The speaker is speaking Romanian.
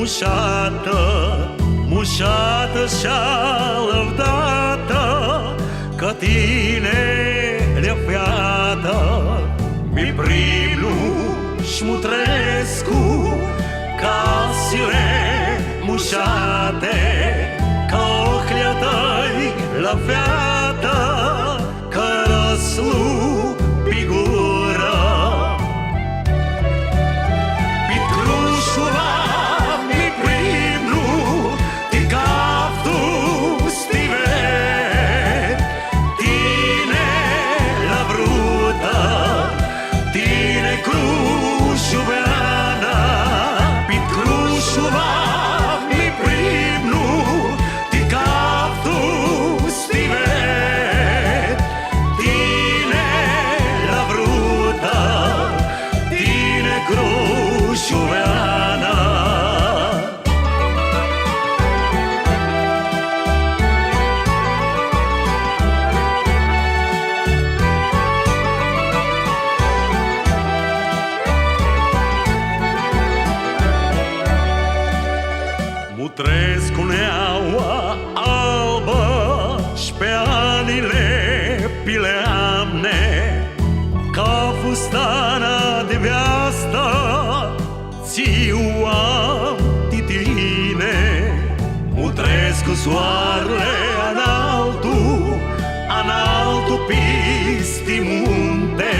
mușată, mușată și-a lăudată, că tine le fiată. Mi primlu Șmutrescu, casile mușate, ca ochlia tăi la fiată, că răslu figură. Pitrușula mi primlu, ti caftu stive, tine la bruta, tine crușuveana. Pitrușula mi primlu, ti caftu stive, tine la bruta, tine crușuveana. Mutrescu neaua albă și pe anile pileamne, ca fustana de viasta țiu am titine. Mutrescu soarele analtu, analtu pisti munte,